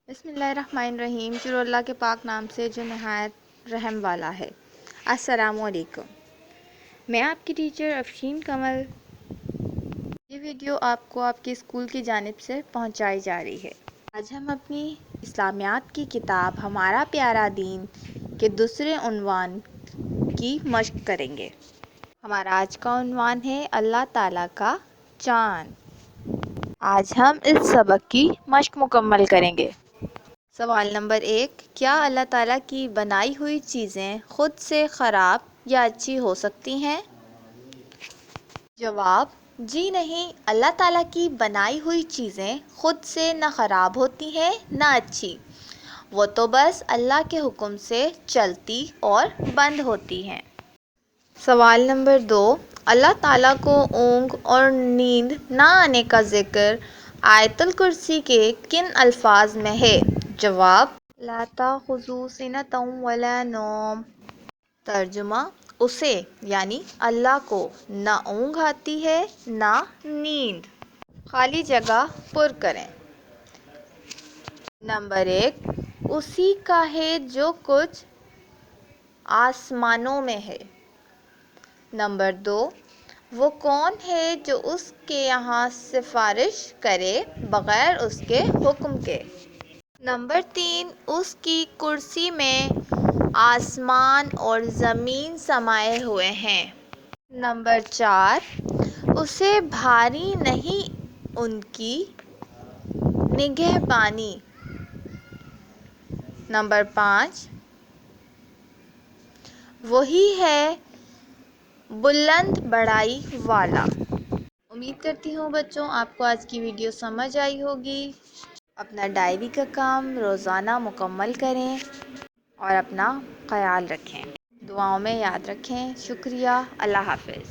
بسم اللہ الرحمن الرحیم، شروع اللہ کے پاک نام سے جو نہایت رحم والا ہے۔ السلام علیکم، میں آپ کی ٹیچر افشین کمل۔ یہ ویڈیو آپ کو آپ کے اسکول کی جانب سے پہنچائی جا رہی ہے۔ آج ہم اپنی اسلامیات کی کتاب ہمارا پیارا دین کے دوسرے عنوان کی مشق کریں گے۔ ہمارا آج کا عنوان ہے اللہ تعالیٰ کا چاند۔ آج ہم اس سبق کی مشق مکمل کریں گے۔ سوال نمبر 1، کیا اللہ تعالیٰ کی بنائی ہوئی چیزیں خود سے خراب یا اچھی ہو سکتی ہیں؟ جواب، جی نہیں، اللہ تعالیٰ کی بنائی ہوئی چیزیں خود سے نہ خراب ہوتی ہیں نہ اچھی، وہ تو بس اللہ کے حکم سے چلتی اور بند ہوتی ہیں۔ سوال نمبر 2، اللہ تعالیٰ کو اونگ اور نیند نہ آنے کا ذکر آیت الکرسی کے کن الفاظ میں ہے؟ جواب، لا تأخذہ سنۃ ولا نوم۔ ترجمہ، اسے یعنی اللہ کو نہ اونگ آتی ہے نہ نیند۔ خالی جگہ پر کریں۔ نمبر 1، اسی کا ہے جو کچھ آسمانوں میں ہے۔ نمبر 2، وہ کون ہے جو اس کے یہاں سفارش کرے بغیر اس کے حکم کے؟ نمبر 3، اس کی کرسی میں آسمان اور زمین سمائے ہوئے ہیں۔ نمبر 4، اسے بھاری نہیں ان کی نگہبانی۔ نمبر 5، وہی ہے بلند بڑائی والا۔ امید کرتی ہوں بچوں آپ کو آج کی ویڈیو سمجھ آئی ہوگی۔ اپنا ڈائری کا کام روزانہ مکمل کریں اور اپنا خیال رکھیں، دعاؤں میں یاد رکھیں۔ شکریہ، اللہ حافظ۔